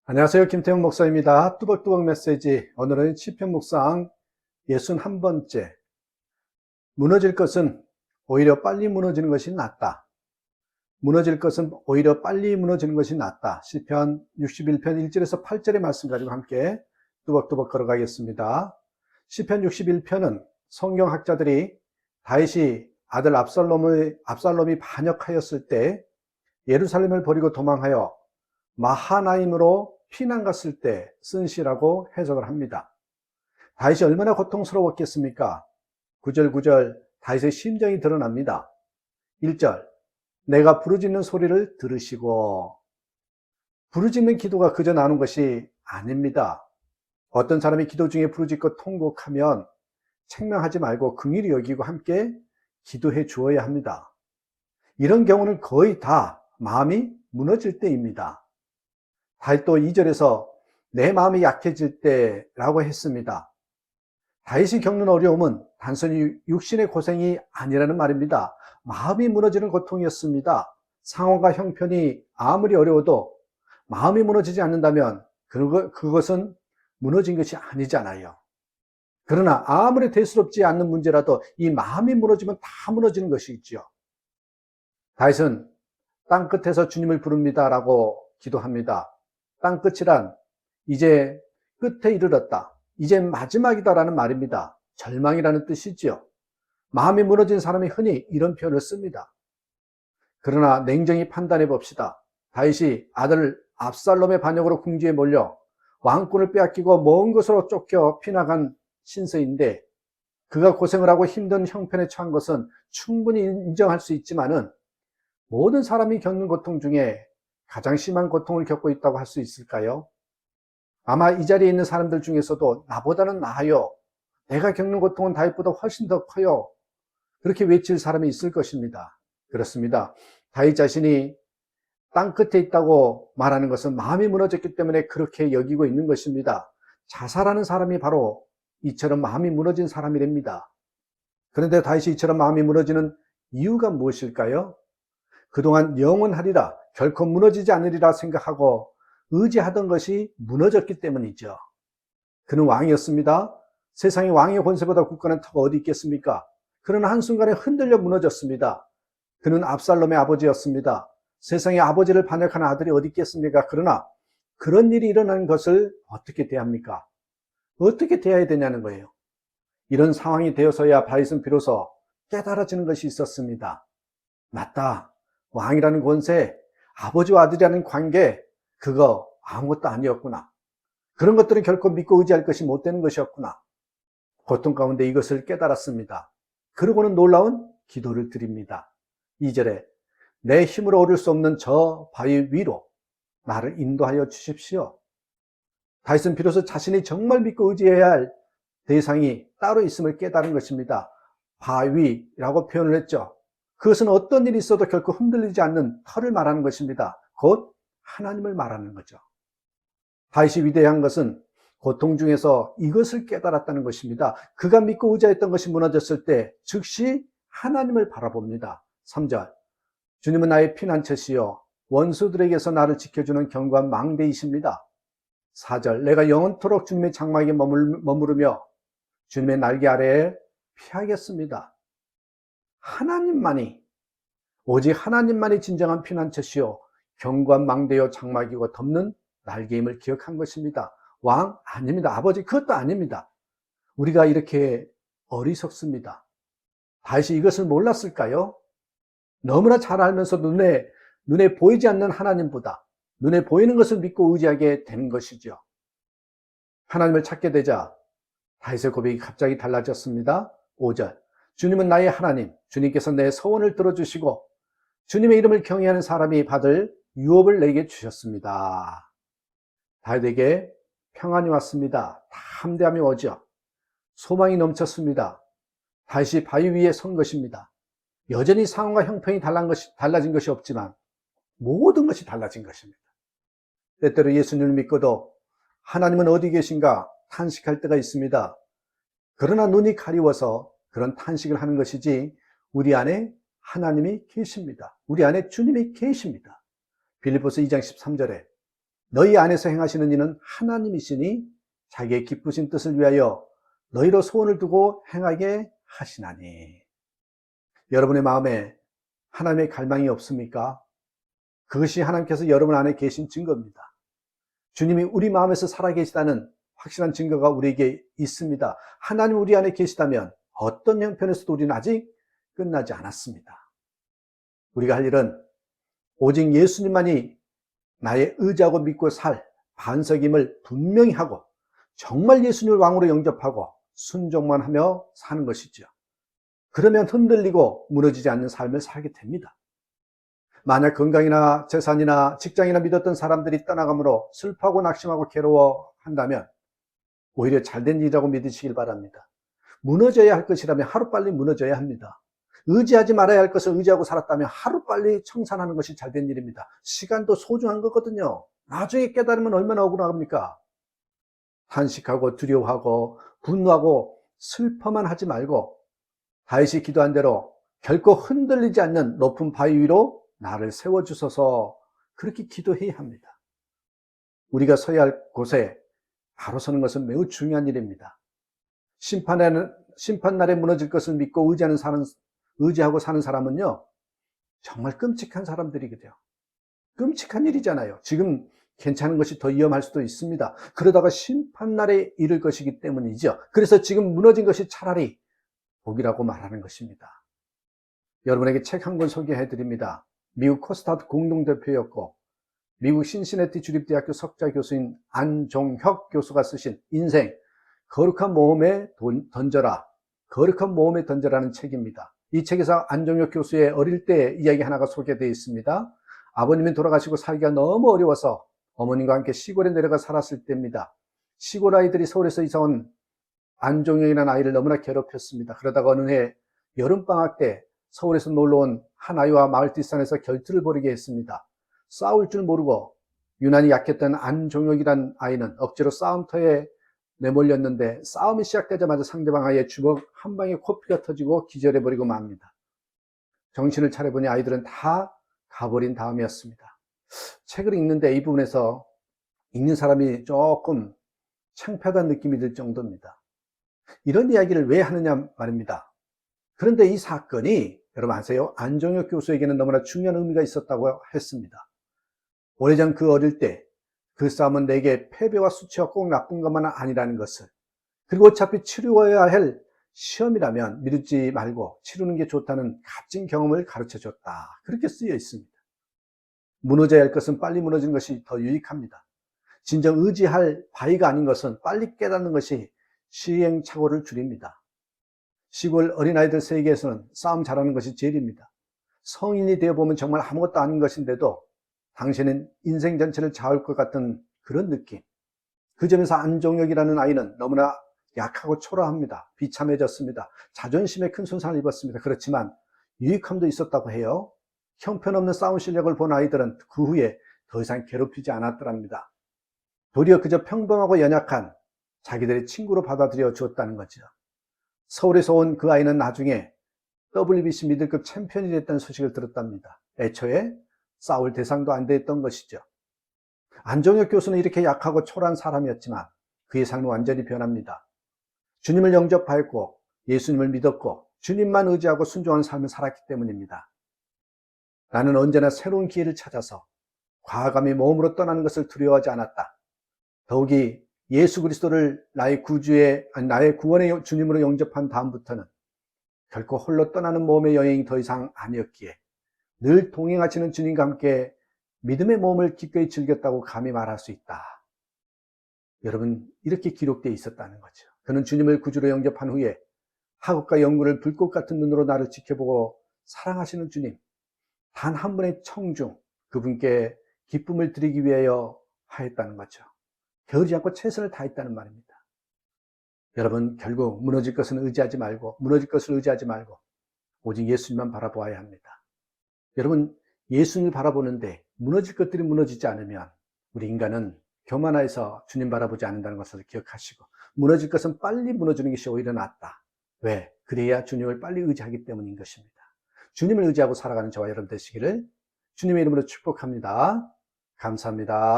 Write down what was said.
안녕하세요. 김태형 목사입니다. 뚜벅뚜벅 메시지. 오늘은 시편 묵상 61번째. 무너질 것은 오히려 빨리 무너지는 것이 낫다. 무너질 것은 오히려 빨리 무너지는 것이 낫다. 시편 61편 1절에서 8절의 말씀 가지고 함께 뚜벅뚜벅 걸어가겠습니다. 시편 61편은 성경학자들이 다윗이 아들 압살롬이 반역하였을 때 예루살렘을 버리고 도망하여 마하나임으로 피난 갔을 때 쓴 시라고 해석을 합니다. 다윗이 얼마나 고통스러웠겠습니까? 9절 9절 다윗의 심정이 드러납니다. 1절 내가 부르짖는 소리를 들으시고. 부르짖는 기도가 그저 나오는 것이 아닙니다. 어떤 사람이 기도 중에 부르짖고 통곡하면 책망하지 말고 긍휼히 여기고 함께 기도해 주어야 합니다. 이런 경우는 거의 다 마음이 무너질 때입니다. 다윗도 2절에서 내 마음이 약해질 때라고 했습니다. 다윗이 겪는 어려움은 단순히 육신의 고생이 아니라는 말입니다. 마음이 무너지는 고통이었습니다. 상황과 형편이 아무리 어려워도 마음이 무너지지 않는다면 그것은 무너진 것이 아니잖아요. 그러나 아무리 대수롭지 않는 문제라도 이 마음이 무너지면 다 무너지는 것이죠. 다윗은 땅끝에서 주님을 부릅니다라고 기도합니다. 땅끝이란 이제 끝에 이르렀다, 이제 마지막이다라는 말입니다. 절망이라는 뜻이지요. 마음이 무너진 사람이 흔히 이런 표현을 씁니다. 그러나 냉정히 판단해 봅시다. 다윗이 아들 압살롬의 반역으로 궁지에 몰려 왕권을 빼앗기고 먼 곳으로 쫓겨 피나간 신세인데, 그가 고생을 하고 힘든 형편에 처한 것은 충분히 인정할 수 있지만은 모든 사람이 겪는 고통 중에 가장 심한 고통을 겪고 있다고 할 수 있을까요? 아마 이 자리에 있는 사람들 중에서도 나보다는 나아요, 내가 겪는 고통은 다윗보다 훨씬 더 커요, 그렇게 외칠 사람이 있을 것입니다. 그렇습니다. 다윗 자신이 땅끝에 있다고 말하는 것은 마음이 무너졌기 때문에 그렇게 여기고 있는 것입니다. 자살하는 사람이 바로 이처럼 마음이 무너진 사람이랍니다. 그런데 다윗이 이처럼 마음이 무너지는 이유가 무엇일까요? 그동안 영원하리라, 결코 무너지지 않으리라 생각하고 의지하던 것이 무너졌기 때문이죠. 그는 왕이었습니다. 세상에 왕의 권세보다 굳건한 터가 어디 있겠습니까? 그러나 한순간에 흔들려 무너졌습니다. 그는 압살롬의 아버지였습니다. 세상에 아버지를 반역하는 아들이 어디 있겠습니까? 그러나 그런 일이 일어나는 것을 어떻게 대합니까? 어떻게 대해야 되냐는 거예요. 이런 상황이 되어서야 다윗은 비로소 깨달아지는 것이 있었습니다. 맞다, 왕이라는 권세, 아버지와 아들이라는 관계, 그거 아무것도 아니었구나. 그런 것들은 결코 믿고 의지할 것이 못 되는 것이었구나. 고통 가운데 이것을 깨달았습니다. 그러고는 놀라운 기도를 드립니다. 2절에 내 힘으로 오를 수 없는 저 바위 위로 나를 인도하여 주십시오. 다윗은 비로소 자신이 정말 믿고 의지해야 할 대상이 따로 있음을 깨달은 것입니다. 바위라고 표현을 했죠. 그것은 어떤 일이 있어도 결코 흔들리지 않는 터를 말하는 것입니다. 곧 하나님을 말하는 거죠. 다윗이 위대한 것은 고통 중에서 이것을 깨달았다는 것입니다. 그가 믿고 의지했던 것이 무너졌을 때 즉시 하나님을 바라봅니다. 3절 주님은 나의 피난처시요 원수들에게서 나를 지켜주는 견고한 망대이십니다. 4절 내가 영원토록 주님의 장막에 머무르며 주님의 날개 아래에 피하겠습니다. 하나님만이, 오직 하나님만이 진정한 피난처시요 견고한 망대요 장막이고 덮는 날개임을 기억한 것입니다. 왕 아닙니다. 아버지 그것도 아닙니다. 우리가 이렇게 어리석습니다. 다윗이 이것을 몰랐을까요? 너무나 잘 알면서 눈에 보이지 않는 하나님보다 눈에 보이는 것을 믿고 의지하게 되는 것이죠. 하나님을 찾게 되자 다윗의 고백이 갑자기 달라졌습니다. 5절 주님은 나의 하나님, 주님께서 내 소원을 들어주시고 주님의 이름을 경외하는 사람이 받을 유업을 내게 주셨습니다. 다윗에게 평안이 왔습니다. 담대함이 오죠. 소망이 넘쳤습니다. 다윗이 바위 위에 선 것입니다. 여전히 상황과 형편이 달라진 것이 없지만 모든 것이 달라진 것입니다. 때때로 예수님을 믿고도 하나님은 어디 계신가 탄식할 때가 있습니다. 그러나 눈이 가리워서 그런 탄식을 하는 것이지 우리 안에 하나님이 계십니다. 우리 안에 주님이 계십니다. 빌립보서 2장 13절에 너희 안에서 행하시는 이는 하나님이시니 자기의 기쁘신 뜻을 위하여 너희로 소원을 두고 행하게 하시나니. 여러분의 마음에 하나님의 갈망이 없습니까? 그것이 하나님께서 여러분 안에 계신 증거입니다. 주님이 우리 마음에서 살아계시다는 확실한 증거가 우리에게 있습니다. 하나님 우리 안에 계시다면 어떤 형편에서도 우리는 아직 끝나지 않았습니다. 우리가 할 일은 오직 예수님만이 나의 의지하고 믿고 살 반석임을 분명히 하고 정말 예수님을 왕으로 영접하고 순종만 하며 사는 것이죠. 그러면 흔들리고 무너지지 않는 삶을 살게 됩니다. 만약 건강이나 재산이나 직장이나 믿었던 사람들이 떠나감으로 슬퍼하고 낙심하고 괴로워한다면 오히려 잘된 일이라고 믿으시길 바랍니다. 무너져야 할 것이라면 하루빨리 무너져야 합니다. 의지하지 말아야 할 것을 의지하고 살았다면 하루빨리 청산하는 것이 잘된 일입니다. 시간도 소중한 거거든요. 나중에 깨달으면 얼마나 억울합니까? 탄식하고 두려워하고 분노하고 슬퍼만 하지 말고 다윗이 기도한 대로 결코 흔들리지 않는 높은 바위 위로 나를 세워주소서, 그렇게 기도해야 합니다. 우리가 서야 할 곳에 바로 서는 것은 매우 중요한 일입니다. 심판날에 무너질 것을 믿고 의지하고 사는 사람은요, 정말 끔찍한 사람들이거든요. 끔찍한 일이잖아요. 지금 괜찮은 것이 더 위험할 수도 있습니다. 그러다가 심판날에 이를 것이기 때문이죠. 그래서 지금 무너진 것이 차라리 복이라고 말하는 것입니다. 여러분에게 책 한 권 소개해 드립니다. 미국 코스타트 공동대표였고 미국 신시내티 주립대학교 석좌 교수인 안종혁 교수가 쓰신 인생 거룩한 모험에 던져라, 거룩한 모험에 던져라는 책입니다. 이 책에서 안종혁 교수의 어릴 때 이야기 하나가 소개되어 있습니다. 아버님이 돌아가시고 살기가 너무 어려워서 어머님과 함께 시골에 내려가 살았을 때입니다. 시골 아이들이 서울에서 이사 온 안종혁이라는 아이를 너무나 괴롭혔습니다. 그러다가 어느 해 여름방학 때 서울에서 놀러온 한 아이와 마을 뒷산에서 결투를 벌이게 했습니다. 싸울 줄 모르고 유난히 약했던 안종혁이란 아이는 억지로 싸움터에 내몰렸는데 싸움이 시작되자마자 상대방 아이의 주먹 한 방에 코피가 터지고 기절해버리고 맙니다. 정신을 차려보니 아이들은 다 가버린 다음이었습니다. 책을 읽는데 이 부분에서 읽는 사람이 조금 창피하다는 느낌이 들 정도입니다. 이런 이야기를 왜 하느냐 말입니다. 그런데 이 사건이 여러분 아세요? 안종혁 교수에게는 너무나 중요한 의미가 있었다고 했습니다. 오래전 그 어릴 때 그 싸움은 내게 패배와 수치와 꼭 나쁜 것만 아니라는 것을, 그리고 어차피 치루어야 할 시험이라면 미루지 말고 치르는 게 좋다는 값진 경험을 가르쳐줬다, 그렇게 쓰여 있습니다. 무너져야 할 것은 빨리 무너지는 것이 더 유익합니다. 진정 의지할 바위가 아닌 것은 빨리 깨닫는 것이 시행착오를 줄입니다. 시골 어린아이들 세계에서는 싸움 잘하는 것이 제일입니다. 성인이 되어보면 정말 아무것도 아닌 것인데도 당신은 인생 전체를 좌우할 것 같은 그런 느낌. 그 점에서 안종혁이라는 아이는 너무나 약하고 초라합니다. 비참해졌습니다. 자존심에 큰 손상을 입었습니다. 그렇지만 유익함도 있었다고 해요. 형편없는 싸움 실력을 본 아이들은 그 후에 더 이상 괴롭히지 않았더랍니다. 도리어 그저 평범하고 연약한 자기들의 친구로 받아들여 주었다는 거죠. 서울에서 온 그 아이는 나중에 WBC 미들급 챔피언이 됐다는 소식을 들었답니다. 애초에 싸울 대상도 안 됐던 것이죠. 안종혁 교수는 이렇게 약하고 초라한 사람이었지만 그의 삶은 완전히 변합니다. 주님을 영접하였고 예수님을 믿었고 주님만 의지하고 순종하는 삶을 살았기 때문입니다. 나는 언제나 새로운 기회를 찾아서 과감히 몸으로 떠나는 것을 두려워하지 않았다. 더욱이 예수 그리스도를 나의 구원의 주님으로 영접한 다음부터는 결코 홀로 떠나는 몸의 여행이 더 이상 아니었기에 늘 동행하시는 주님과 함께 믿음의 몸을 기꺼이 즐겼다고 감히 말할 수 있다. 여러분, 이렇게 기록되어 있었다는 거죠. 그는 주님을 구주로 영접한 후에 하급과 영구를 불꽃 같은 눈으로 나를 지켜보고 사랑하시는 주님, 단 한 분의 청중, 그분께 기쁨을 드리기 위하여 하였다는 거죠. 게으르지 않고 최선을 다했다는 말입니다. 여러분, 결국 무너질 것을 의지하지 말고 오직 예수님만 바라보아야 합니다. 여러분, 예수님을 바라보는데 무너질 것들이 무너지지 않으면 우리 인간은 교만해서 주님 바라보지 않는다는 것을 기억하시고, 무너질 것은 빨리 무너지는 것이 오히려 낫다. 왜? 그래야 주님을 빨리 의지하기 때문인 것입니다. 주님을 의지하고 살아가는 저와 여러분 되시기를 주님의 이름으로 축복합니다. 감사합니다.